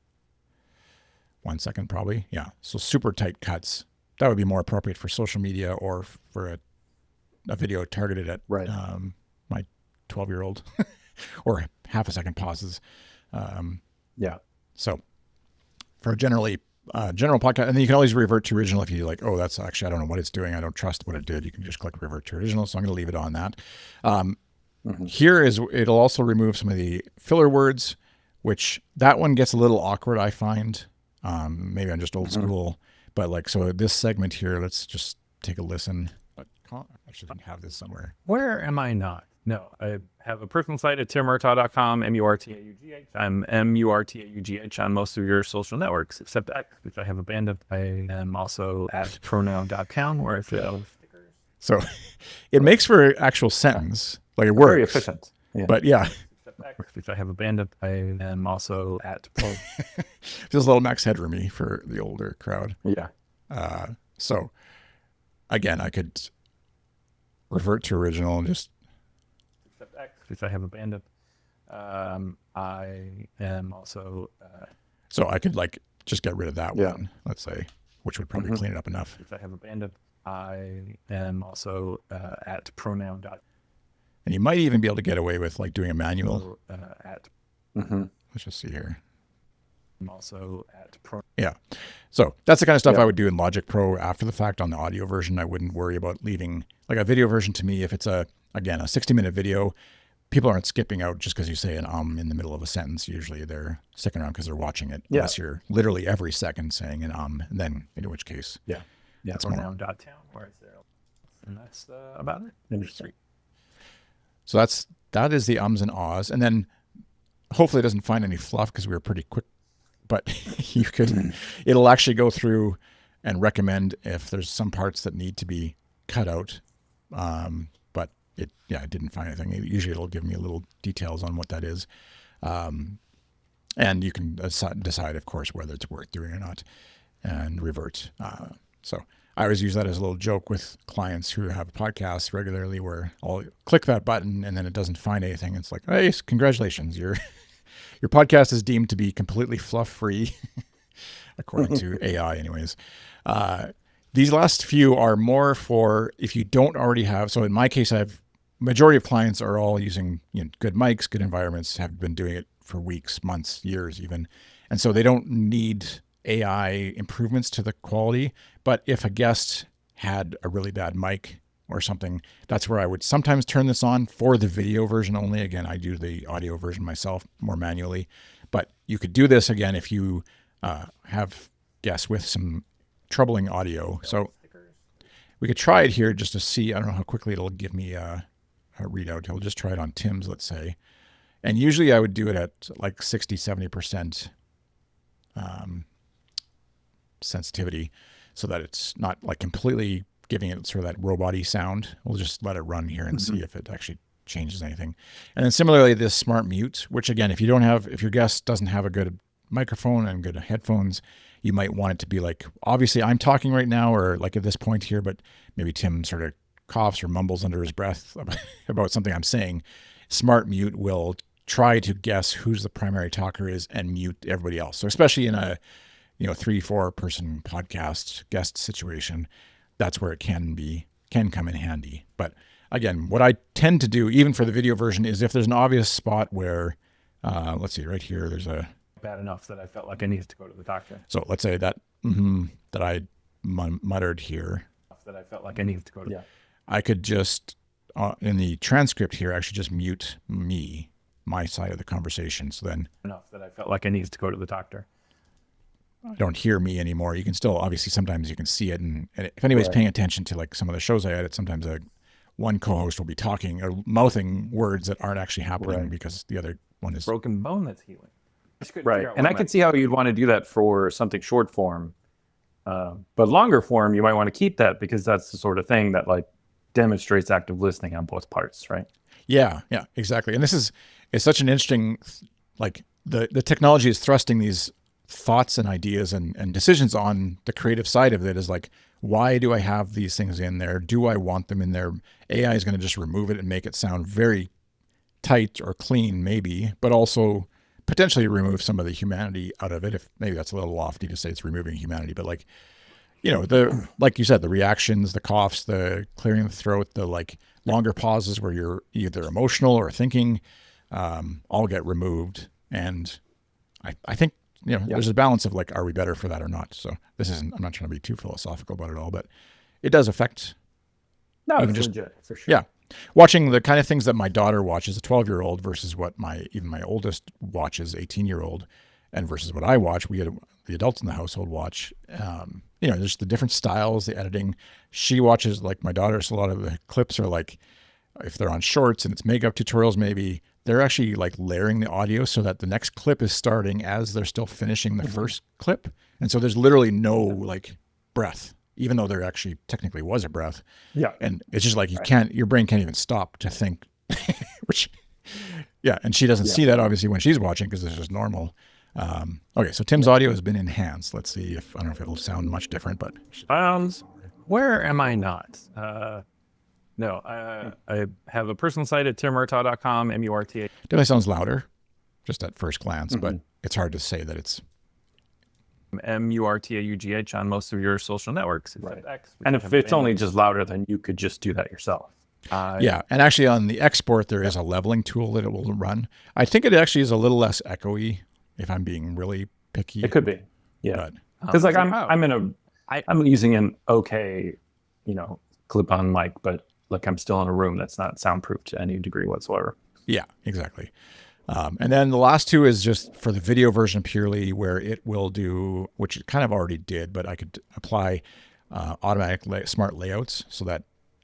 1 second probably. Yeah. So super tight cuts. That would be more appropriate for social media or for a video targeted at my 12-year-old or half a second pauses. So for a general podcast, and then you can always revert to original if you like, oh, that's actually, I don't know what it's doing. I don't trust what it did. You can just click revert to original. So I'm going to leave it on that. Here it'll also remove some of the filler words, which that one gets a little awkward, I find. Maybe I'm just old school, but like, so this segment here, let's just take a listen. I should have this somewhere. Where am I not? No, I have a personal site at timmurtaugh.com, M-U-R-T-A-U-G-H. I'm M-U-R-T-A-U-G-H on most of your social networks, except X, which I have abandoned. I am also at pronoun.com, where I fill stickers. So it makes for an actual sentence. Like it Very works. efficient. Yeah. But yeah, Except X, which I have abandoned. I am also at pro. feels a little max headroomy for the older crowd. Yeah. So again, I could revert to original and just. Except X, which I have abandoned. I am also. So I could like just get rid of that one, let's say, which would probably clean it up enough. Which I have abandoned. I am also at pronoun. And you might even be able to get away with like doing a manual. Let's just see here. I'm also at pro. Yeah. So that's the kind of stuff I would do in Logic Pro after the fact on the audio version. I wouldn't worry about leaving like a video version. To me, if it's a 60-minute video, people aren't skipping out just because you say an in the middle of a sentence. Usually they're sticking around because they're watching it. Unless you're literally every second saying an and then in which case. Yeah. That's pronoun.town. Where is there? And that's about it. Interesting. So that is the ums and ahs. And then hopefully it doesn't find any fluff because we were pretty quick, but you could, it'll actually go through and recommend if there's some parts that need to be cut out. But it didn't find anything. Usually it'll give me a little details on what that is. And you can decide, of course, whether it's worth doing or not and revert. So I always use that as a little joke with clients who have podcasts regularly where I'll click that button and then it doesn't find anything. It's like, hey, congratulations. Your podcast is deemed to be completely fluff free, according to AI anyways. These last few are more for if you don't already have. So in my case, majority of clients are all using good mics, good environments, have been doing it for weeks, months, years even. And so they don't need AI improvements to the quality. But if a guest had a really bad mic or something, that's where I would sometimes turn this on for the video version only. Again, I do the audio version myself more manually. But you could do this again if you have guests with some troubling audio. So we could try it here just to see. I don't know how quickly it'll give me a readout. I'll just try it on Tim's, let's say. And usually I would do it at like 60, 70% sensitivity so that it's not like completely giving it sort of that robot-y sound. We'll just let it run here and see if it actually changes anything. And then similarly, this smart mute, which again, if your guest doesn't have a good microphone and good headphones, you might want it to be like, obviously I'm talking right now, or like at this point here, but maybe Tim sort of coughs or mumbles under his breath about something I'm saying. Smart mute will try to guess who's the primary talker is and mute everybody else. So especially in a 3-4 person podcast guest situation, that's where it can come in handy. But again, what I tend to do, even for the video version, is if there's an obvious spot where, let's see, right here, there's a bad enough that I felt like I needed to go to the doctor. So let's say that that I muttered here. That I felt like I needed to go to. Yeah. I could just in the transcript here actually just mute my side of the conversation. So then Enough that I felt like I needed to go to the doctor. I don't hear me anymore. You can still, obviously, sometimes you can see it. And if anybody's paying attention to like some of the shows I edit, sometimes one co-host will be talking or mouthing words that aren't actually happening because the other one is broken bone that's healing. Right. And I could see how you'd want to do that for something short form. But longer form, you might want to keep that because that's the sort of thing that like demonstrates active listening on both parts, right? Yeah, exactly. And it's such an interesting, like the technology is thrusting these thoughts and ideas and decisions on the creative side of it. Is like, why do I have these things in there? Do I want them in there? AI is going to just remove it and make it sound very tight or clean, maybe, but also potentially remove some of the humanity out of it. If maybe that's a little lofty to say it's removing humanity, but like, like you said, the reactions, the coughs, the clearing the throat, the like longer pauses where you're either emotional or thinking, all get removed. And I think, there's a balance of like, are we better for that or not? So I'm not trying to be too philosophical about it all, but it does affect. No, it's legit, for sure. Yeah. Watching the kind of things that my daughter watches, a 12-year-old, versus what even my oldest watches, 18-year-old, and versus what I watch, we had the adults in the household watch. There's the different styles, the editing. She watches, like my daughter, so a lot of the clips are like, if they're on shorts and it's makeup tutorials, maybe they're actually like layering the audio so that the next clip is starting as they're still finishing the first clip. And so there's literally no like breath, even though there actually technically was a breath. Yeah. And it's just like, your brain can't even stop to think, and she doesn't see that obviously when she's watching because it's just normal. Okay. So Tim's audio has been enhanced. Let's see I don't know if it'll sound much different, but. Where am I not? No, I have a personal site at timurtaugh.com, MURTA. Definitely sounds louder just at first glance, but it's hard to say that it's MURTAUGH on most of your social networks. Right. X, and if it's only just louder, then you could just do that yourself. And actually on the export, there is a leveling tool that it will run. I think it actually is a little less echoey if I'm being really picky. It could be. Yeah. Because like I'm using an okay, clip-on mic, but like I'm still in a room that's not soundproof to any degree whatsoever. Yeah, exactly. And then the last two is just for the video version purely, where it will do, which it kind of already did, but I could apply automatic smart layouts so that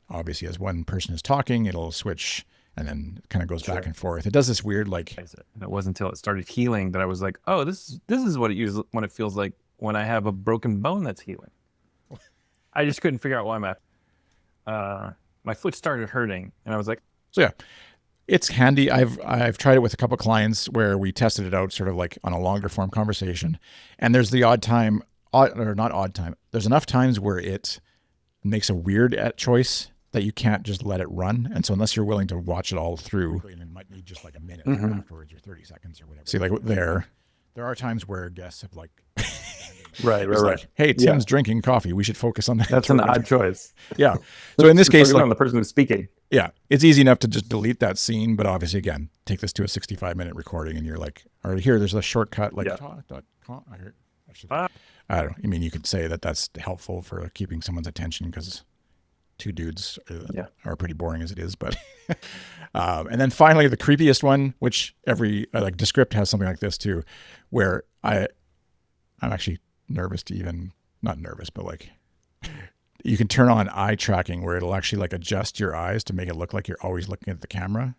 obviously as one person is talking, it'll switch and then kind of goes back and forth. It does this weird like. And it wasn't until it started healing that I was like, oh, this is what it feels like when I have a broken bone that's healing. I just couldn't figure out why my foot started hurting, and I was like, so yeah. It's handy. I've tried it with a couple clients where we tested it out sort of like on a longer form conversation. And there's the there's enough times where it makes a weird choice that you can't just let it run. And so unless you're willing to watch it all through, and it might need just like a minute afterwards or 30 seconds or whatever. See, like there are times where guests have like, right. Like, hey, Tim's drinking coffee. We should focus on that. That's an odd choice. Yeah. So in this case, like on the person who's speaking. Yeah, it's easy enough to just delete that scene, but obviously, again, take this to a 65-minute recording, and you're like, or here, there's a shortcut, like, I don't know. I mean, you could say that that's helpful for keeping someone's attention because two dudes are pretty boring as it is, but and then finally the creepiest one, which every like Descript has something like this too, where I'm actually nervous to even, not nervous, but like you can turn on eye tracking where it'll actually like adjust your eyes to make it look like you're always looking at the camera.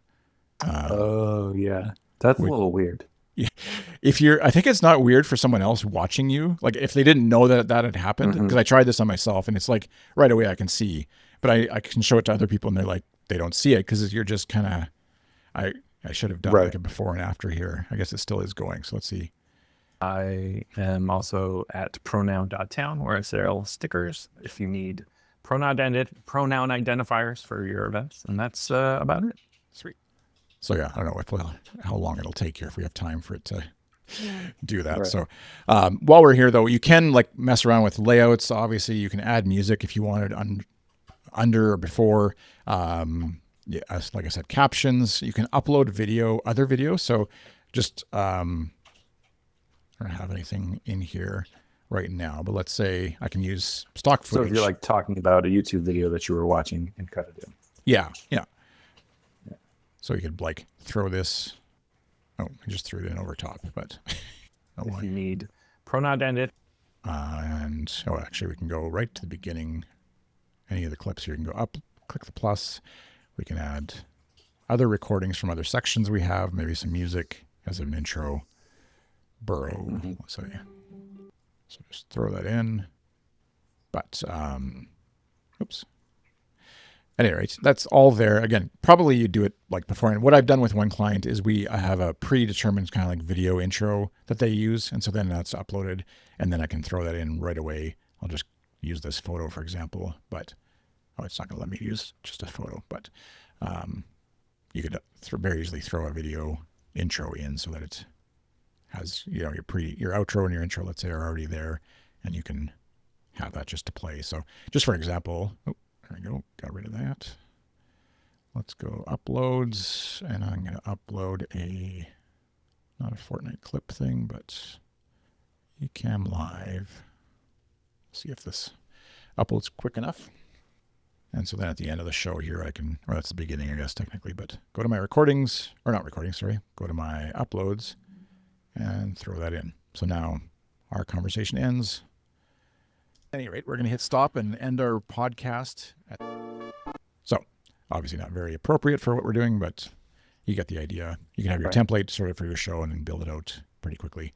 Oh yeah, that's a little weird. I think it's not weird for someone else watching you. Like if they didn't know that had happened, because I tried this on myself and it's like right away I can see, but I can show it to other people and they're like, they don't see it because you're just kind of, I should have done like a before and after here. I guess it still is going. So let's see. I am also at pronoun.town where I sell stickers if you need pronoun identifiers for your events. And that's about it. Sweet. So yeah, I don't know how long it'll take here if we have time for it to do that. Right. So while we're here though, you can like mess around with layouts. Obviously you can add music if you wanted under or before. Like I said, captions. You can upload other videos. So just, I don't have anything in here right now, but let's say I can use stock footage. So if you're like talking about a YouTube video that you were watching and cut it in. Yeah. So you could like throw this. Oh, I just threw it in over top, but if you need pronoun edit. And actually we can go right to the beginning. Any of the clips here, you can go up, click the plus. We can add other recordings from other sections we have, maybe some music as an intro. Burrow, let's say. So just throw that in. But, oops. At any rate, that's all there. Again, probably you do it like before. And what I've done with one client is I have a predetermined kind of like video intro that they use. And so then that's uploaded and then I can throw that in right away. I'll just use this photo, for example, but, it's not going to let me use just a photo, but you could very easily throw a video intro in so that it has, your outro and your intro, let's say, are already there, and you can have that just to play. So just for example, there we go, got rid of that. Let's go uploads, and I'm going to upload not a Fortnite clip thing, but Ecamm Live. See if this uploads quick enough. And so then at the end of the show here, or that's the beginning, I guess, technically, but go to my recordings, or not recordings, sorry, go to my uploads and throw that in. So now our conversation ends. At any rate, we're going to hit stop and end our podcast. So obviously not very appropriate for what we're doing, but you get the idea. You can have your template sort of for your show and then build it out pretty quickly.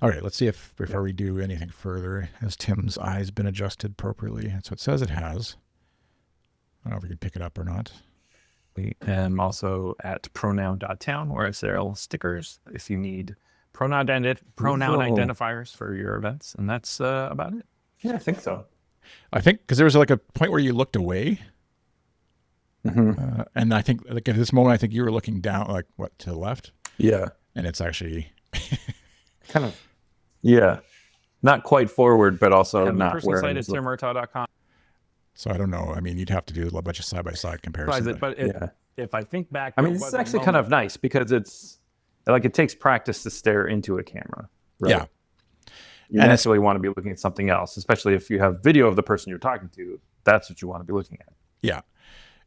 All right, let's see if before we do anything further, has Tim's eyes been adjusted appropriately? And so it says it has. I don't know if we can pick it up or not. We am also at pronoun.town where I sell stickers if you need pronoun identifiers for your events. And that's about it. Yeah, I think so. I think because there was like a point where you looked away. And I think like at this moment, I think you were looking down, like what, to the left? Yeah. And it's actually kind of, not quite forward, but also not where where site is timurtaugh.com. So I don't know. I mean, you'd have to do a bunch of side-by-side comparisons. But if I think back, I mean, this is actually kind of nice because it's like it takes practice to stare into a camera. Right? Yeah. You necessarily want to be looking at something else, especially if you have video of the person you're talking to. That's what you want to be looking at. Yeah.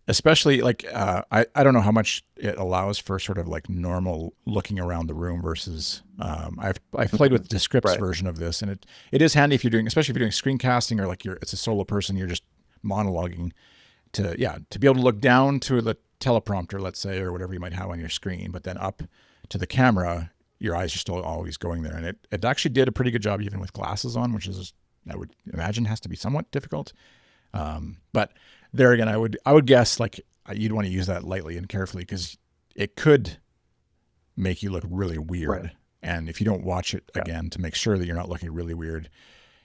Especially like, I don't know how much it allows for sort of like normal looking around the room versus, I've played with Descript's version of this, and it is handy if you're doing, especially if you're doing screencasting or like it's a solo person, you're just monologuing to be able to look down to the teleprompter, let's say, or whatever you might have on your screen, but then up to the camera, your eyes are still always going there. And it actually did a pretty good job even with glasses on, which is, I would imagine, has to be somewhat difficult. But there again, I would guess like you'd want to use that lightly and carefully because it could make you look really weird. Right. And if you don't watch it again to make sure that you're not looking really weird,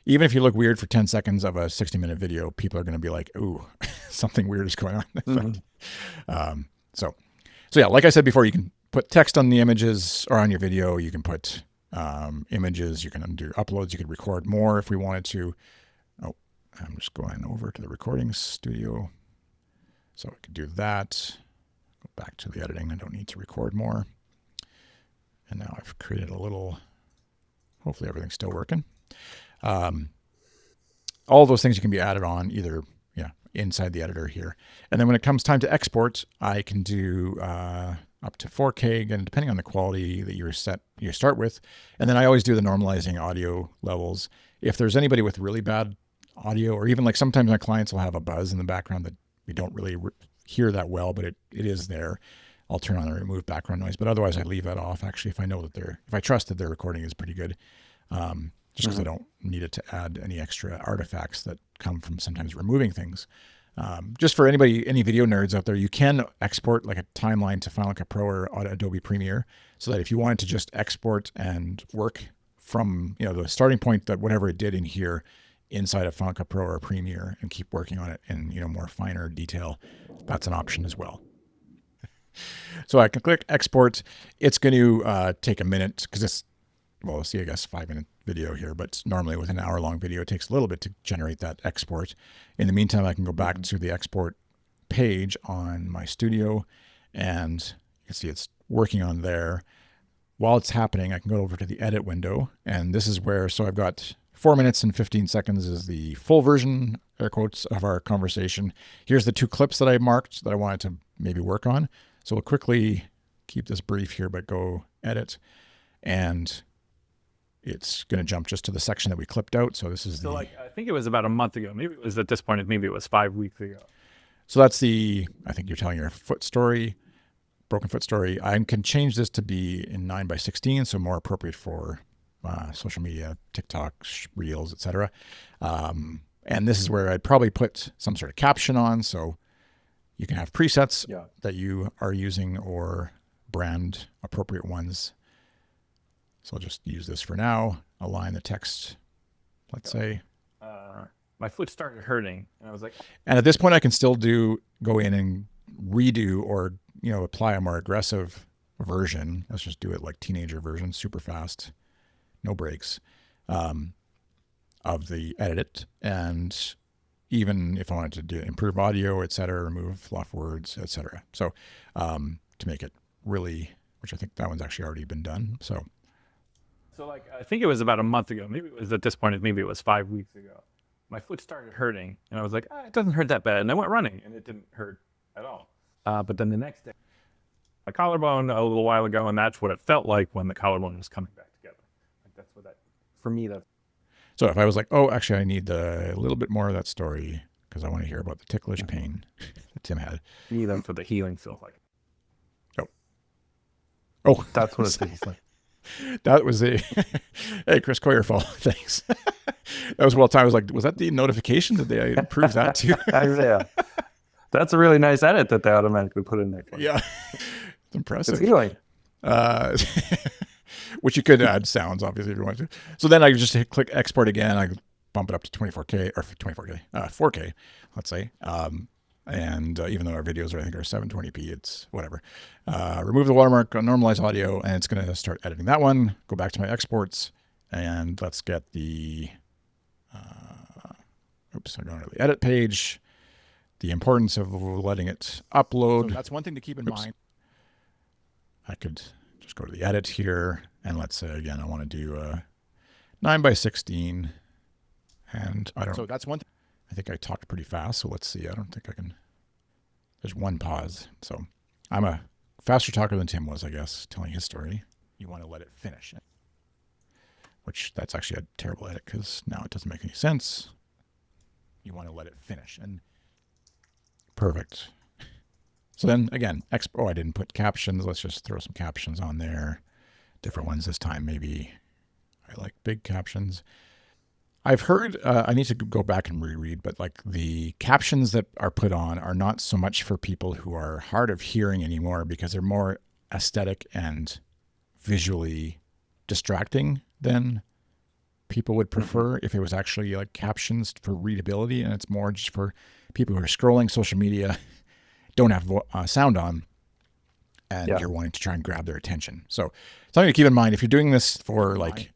even if you look weird for 10 seconds of a 60-minute video, people are going to be like, ooh, something weird is going on. So yeah, like I said before, you can put text on the images or on your video. You can put images. You can do uploads. You could record more if we wanted to. Oh, I'm just going over to the recording studio. So I could do that. Go back to the editing. I don't need to record more. And now I've created a little, hopefully everything's still working. All of those things you can be added on either inside the editor here. And then when it comes time to export, I can do up to 4K, again, depending on the quality that you start with. And then I always do the normalizing audio levels. If there's anybody with really bad audio, or even like sometimes my clients will have a buzz in the background that we don't really hear that well, but it is there, I'll turn on and remove background noise. But otherwise I leave that off, actually, if I know that if I trust that their recording is pretty good. Just because I don't need it to add any extra artifacts that come from sometimes removing things. Just for any video nerds out there, you can export like a timeline to Final Cut Pro or Adobe Premiere, so that if you wanted to just export and work from the starting point that whatever it did in here inside of Final Cut Pro or Premiere and keep working on it in more finer detail, that's an option as well. So I can click export. It's going to take a minute because it's, well, let's see, I guess 5-minute video here, but normally with an hour-long video, it takes a little bit to generate that export. In the meantime, I can go back to the export page on my studio, and you can see it's working on there. While it's happening, I can go over to the edit window, and this is where, so I've got 4 minutes and 15 seconds is the full version, air quotes, of our conversation. Here's the 2 clips that I marked that I wanted to maybe work on. So we'll quickly keep this brief here, but go edit, and it's going to jump just to the section that we clipped out. So this is I think it was about a month ago. Maybe it was at this point, maybe it was 5 weeks ago. So that's I think you're telling your foot story, broken foot story. I can change this to be in 9:16, so more appropriate for social media, TikTok, Reels, etc. And this is where I'd probably put some sort of caption on. So you can have presets that you are using or brand appropriate ones. So I'll just use this for now. Align the text, let's say. My foot started hurting, and I was like... And at this point, I can still go in and redo or, apply a more aggressive version. Let's just do it like teenager version, super fast, no breaks, of the edit. And even if I wanted to improve audio, et cetera, remove fluff words, et cetera. So to make it really, which I think that one's actually already been done. So I think it was about a month ago. Maybe it was at this point, maybe it was 5 weeks ago. My foot started hurting, and I was like, it doesn't hurt that bad. And I went running, and it didn't hurt at all. But then the next day, my collarbone a little while ago, and that's what it felt like when the collarbone was coming back together. Like that's what for me, that. So if I was like, oh, actually, I need a little bit more of that story because I want to hear about the ticklish pain that Tim had. You need them for the healing feels like. Oh, that's what it feels like. That was hey, Chris Coyer fault. Thanks. That was well timed. I was like, was that the notification? Did they approve that too? Yeah. That's a really nice edit that they automatically put in there. Yeah. It's impressive. It's healing. Which you could add sounds, obviously, if you want to. So then I just click export again. I bump it up to 4K, let's say. And even though our videos I think are 720p, it's whatever. Remove the watermark, normalize audio, and it's going to start editing that one. Go back to my exports, and let's get the, I'm going to the edit page. The importance of letting it upload. So that's one thing to keep in mind. I could just go to the edit here, and let's say, again, I want to do 9:16, and I don't. So that's one thing. I think I talked pretty fast, so let's see. I don't think I can. There's one pause. So I'm a faster talker than Tim was, I guess, telling his story. You want to let it finish. Which that's actually a terrible edit because now it doesn't make any sense. You want to let it finish. And perfect. So then again, I didn't put captions. Let's just throw some captions on there. Different ones this time, maybe. I like big captions. I've heard, I need to go back and reread, but like the captions that are put on are not so much for people who are hard of hearing anymore because they're more aesthetic and visually distracting than people would prefer if it was actually like captions for readability. And it's more just for people who are scrolling social media, don't have sound on, and you're wanting to try and grab their attention. So something to keep in mind if you're doing this for like...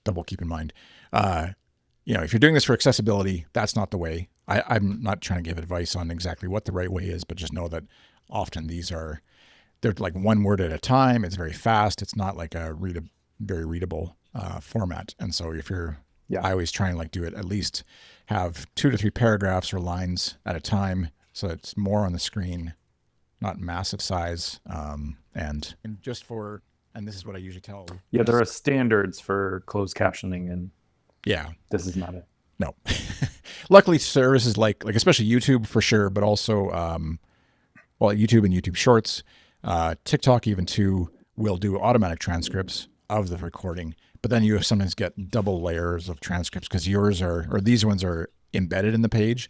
double keep in mind, if you're doing this for accessibility, that's not the way. I'm not trying to give advice on exactly what the right way is, but just know that often they're like one word at a time. It's very fast. It's not like a very readable format. And so I always try and like do it, at least have 2 to 3 paragraphs or lines at a time. So it's more on the screen, not massive size. And this is what I usually tell. Yeah, there are standards for closed captioning, and this is not it. No. Luckily, services like especially YouTube for sure, but also YouTube and YouTube Shorts, TikTok even too, will do automatic transcripts of the recording. But then you sometimes get double layers of transcripts because these ones are embedded in the page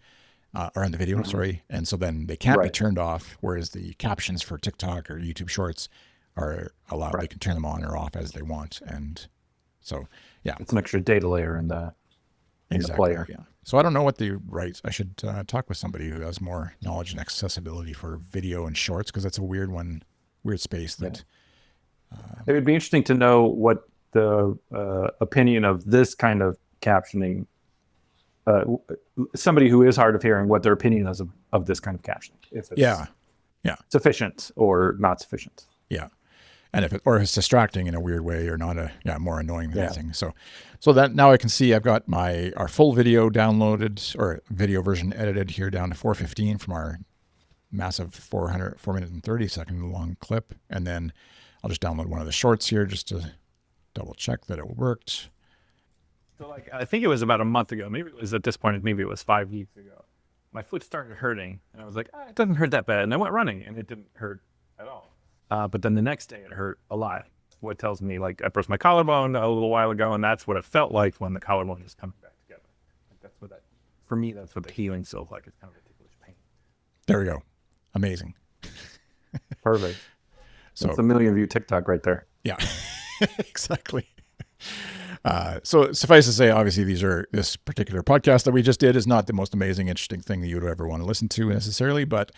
or in the video, sorry. And so then they can't be turned off, whereas the captions for TikTok or YouTube Shorts are allowed. They can turn them on or off as they want. And so, it's an extra data layer in the player. Yeah. So I don't know what I should talk with somebody who has more knowledge and accessibility for video and shorts, because that's a weird space that. It would be interesting to know what the opinion of this kind of captioning, somebody who is hard of hearing, what their opinion is of this kind of captioning. If it's sufficient or not sufficient. Yeah. And if it's distracting in a weird way or not more annoying than anything. So that now I can see I've got our full video downloaded, or video version edited here down to 4:15 from our massive 4 minute and 30 second long clip. And then I'll just download one of the shorts here just to double check that it worked. So I think it was about a month ago. Maybe it was at this point, maybe it was 5 weeks ago. My foot started hurting and I was like, it doesn't hurt that bad. And I went running and it didn't hurt at all. But then the next day it hurt a lot. What tells me I burst my collarbone a little while ago, and that's what it felt like when the collarbone is coming back together. For me, that's what the healing feels like. It's kind of a ticklish pain. There we go. Amazing. Perfect. So it's a 1 million view TikTok right there. Yeah, exactly. So suffice to say, obviously this particular podcast that we just did is not the most amazing, interesting thing that you would ever want to listen to necessarily, but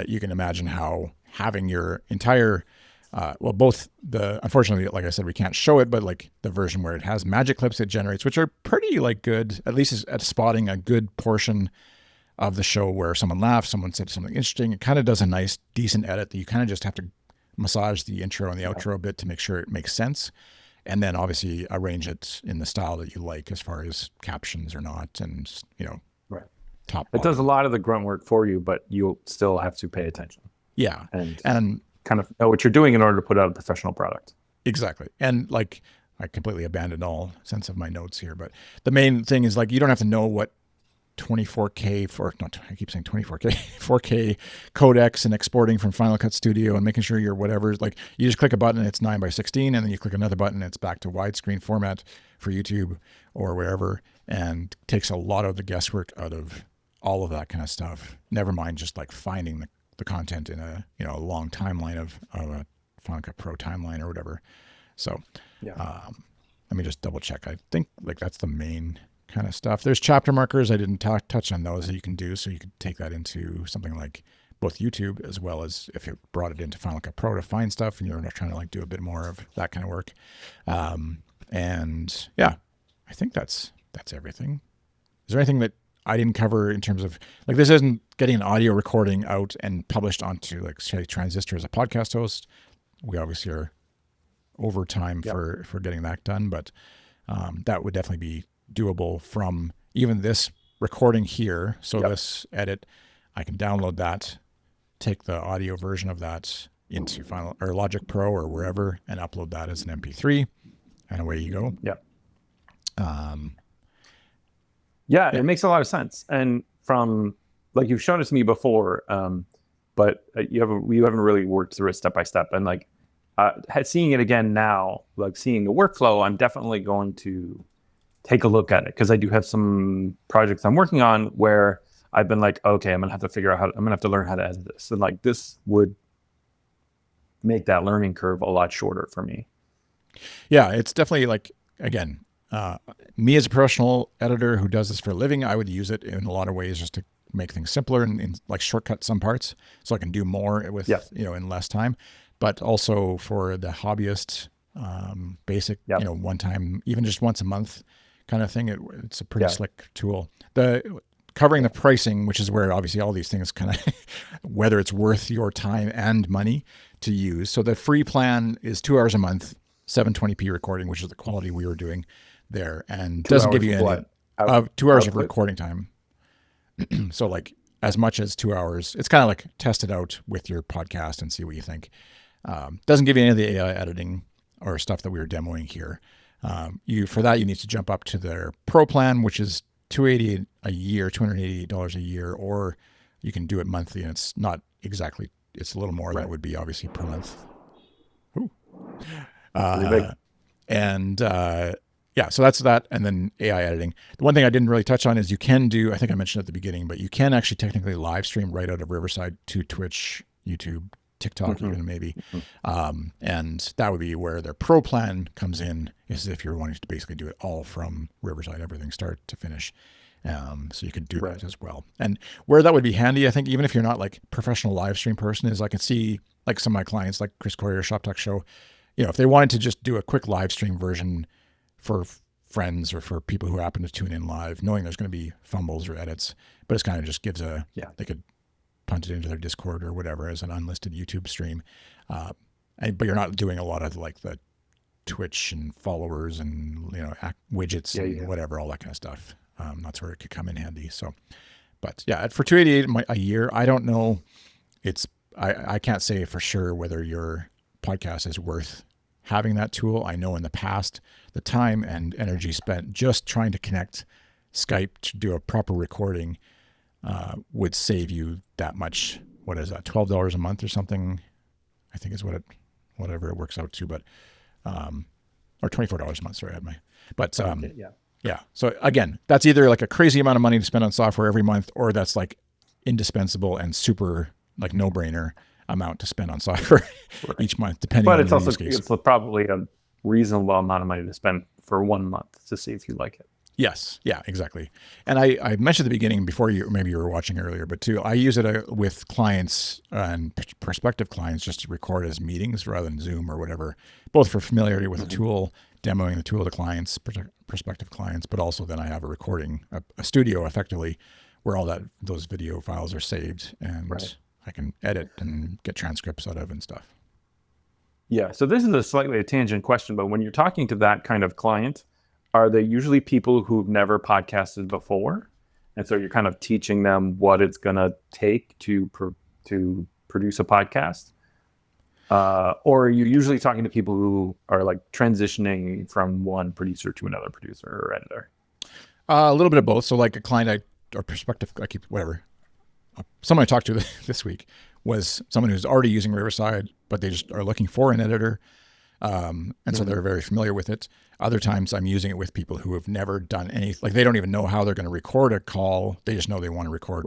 you can imagine how having your entire, unfortunately, like I said, we can't show it, but like the version where it has magic clips it generates, which are pretty good, at least at spotting a good portion of the show where someone laughs, someone said something interesting. It kind of does a nice, decent edit that you kind of just have to massage the intro and the outro a bit to make sure it makes sense. And then obviously arrange it in the style that you like as far as captions or not. And, top. It does a lot of the grunt work for you, but you'll still have to pay attention. Yeah. And kind of know what you're doing in order to put out a professional product. Exactly. And I completely abandoned all sense of my notes here, but the main thing is you don't have to know what 24K 4K codecs and exporting from Final Cut Studio and making sure you're whatever. You just click a button, it's 9:16, and then you click another button, it's back to widescreen format for YouTube or wherever, and takes a lot of the guesswork out of all of that kind of stuff. Never mind just finding the content in a long timeline of a Final Cut Pro timeline or whatever. So let me just double check. I think that's the main kind of stuff. There's chapter markers. I didn't touch on those that you can do. So you could take that into something like both YouTube as well as if you brought it into Final Cut Pro to find stuff and you're trying to do a bit more of that kind of work. And yeah, I think that's everything. Is there anything that I didn't cover in terms of this isn't getting an audio recording out and published onto say Transistor as a podcast host. We obviously are over time for getting that done, but that would definitely be doable from even this recording here. So this edit, I can download that, take the audio version of that into Final or Logic Pro or wherever and upload that as an MP3 and away you go. It makes a lot of sense. And from you've shown it to me before, but you haven't really worked through it step by step. And seeing it again now, seeing the workflow, I'm definitely going to take a look at it because I do have some projects I'm working on where I've been okay, I'm gonna have to figure out I'm gonna have to learn how to edit this. And this would make that learning curve a lot shorter for me. Yeah, it's definitely again, me as a professional editor who does this for a living, I would use it in a lot of ways just to make things simpler and shortcut some parts so I can do more with in less time. But also for the hobbyist, basic, one time, even just once a month kind of thing, it's a pretty slick tool. The covering the pricing, which is where obviously all these things kind of, whether it's worth your time and money to use. So the free plan is 2 hours a month, 720p recording, which is the quality we were doing there, and doesn't give you any 2 hours of recording time. So like as much as 2 hours, it's kind of like test it out with your podcast and see what you think. Doesn't give you any of the AI editing or stuff that we were demoing here. For that, you need to jump up to their pro plan, which is $288 a year, $288 a year, or you can do it monthly, and it's not exactly, it's a little more than it would be obviously per month. Ooh. Yeah, so that's that. And then AI editing. The one thing I didn't really touch on is you can do, I think I mentioned at the beginning, but you can actually technically live stream right out of Riverside to Twitch, YouTube, TikTok, even maybe. And that would be where their pro plan comes in, is if you're wanting to basically do it all from Riverside, everything start to finish. So you could do that as well. And where that would be handy, I think, even if you're not like professional live stream person, is I can see like some of my clients, like Chris Corrier, Shop Talk Show, if they wanted to just do a quick live stream version for friends or for people who happen to tune in live, knowing there's going to be fumbles or edits, but it's kind of just gives they could punt it into their Discord or whatever as an unlisted YouTube stream. But you're not doing a lot of like the Twitch and followers and, widgets and whatever, all that kind of stuff. That's where it could come in handy. So, but yeah, for $288 a year, I don't know. I can't say for sure whether your podcast is worth having that tool. I know in the past, the time and energy spent just trying to connect Skype to do a proper recording would save you that much. What is that? $12 a month or something? I think is whatever it works out to, but, or $24 a month. Sorry, I had yeah. So again, that's either like a crazy amount of money to spend on software every month, or that's like indispensable and super like no brainer amount to spend on software each month, depending but on it's also, it's probably a reasonable amount of money to spend for 1 month to see if you like it. Yes. Yeah, exactly. And I mentioned at the beginning before maybe you were watching earlier, but too, I use it with clients and prospective clients just to record as meetings rather than Zoom or whatever, both for familiarity with the tool, demoing the tool to clients, prospective clients, but also then I have a recording, a studio effectively where all those video files are saved and I can edit and get transcripts out of and stuff. Yeah. So this is a tangent question, but when you're talking to that kind of client, are they usually people who've never podcasted before? And so you're kind of teaching them what it's going to take to produce a podcast? Or are you usually talking to people who are like transitioning from one producer to another producer or editor? A little bit of both. So like a client or prospective, someone I talked to this week was someone who's already using Riverside, but they just are looking for an editor. And so they're very familiar with it. Other times I'm using it with people who have never done anything, like they don't even know how they're going to record a call. They just know they want to record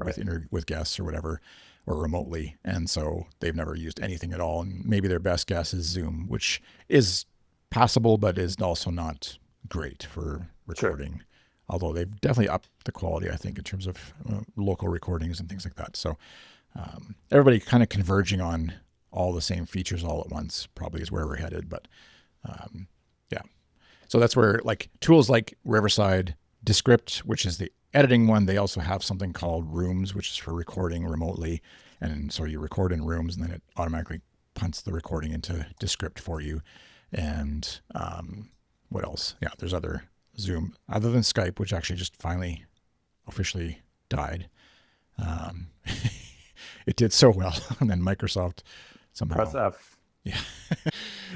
with guests or whatever, or remotely. And so they've never used anything at all. And maybe their best guess is Zoom, which is passable, but is also not great for recording. Although they've definitely upped the quality, I think, in terms of local recordings and things like that. So everybody kind of converging on all the same features all at once probably is where we're headed. But yeah, so that's where like tools like Riverside, Descript, which is the editing one, they also have something called Rooms, which is for recording remotely. And so you record in Rooms and then it automatically punts the recording into Descript for you. And what else? Yeah, there's other Zoom other than Skype, which actually just finally officially died. It did so well, and then Microsoft somehow press F. Yeah.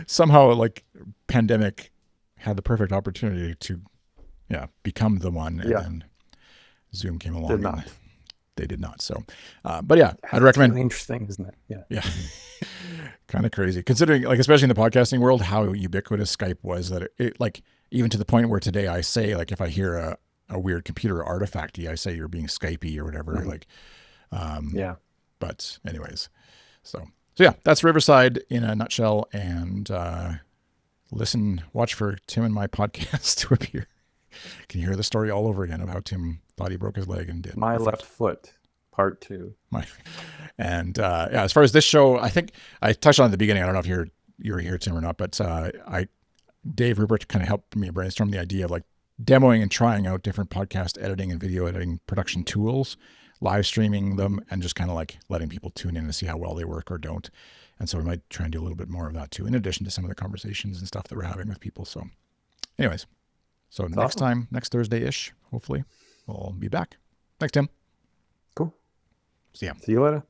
Somehow like pandemic had the perfect opportunity to become the one, and then Zoom came along. They did not. So but yeah, I'd recommend. Really interesting, isn't it? Yeah. Kind of crazy considering, like, especially in the podcasting world, how ubiquitous Skype was, that it like, even to the point where today I say, like, if I hear a weird computer artifacty, I say you're being Skypey or whatever. Like, but anyways, so yeah, that's Riverside in a nutshell. And watch for Tim and my podcast to appear. Can you hear the story all over again of how Tim thought he broke his leg and did My Left Foot, Part 2. And as far as this show, I think I touched on it at the beginning. I don't know if you were here, Tim, or not, but Dave Rupert kind of helped me brainstorm the idea of like demoing and trying out different podcast editing and video editing production tools, live streaming them, and just kind of like letting people tune in to see how well they work or don't. And so we might try and do a little bit more of that too, in addition to some of the conversations and stuff that we're having with people. So anyways, so next time, next Thursday-ish, hopefully, we'll be back. Thanks, Tim. Cool. See ya. See you later.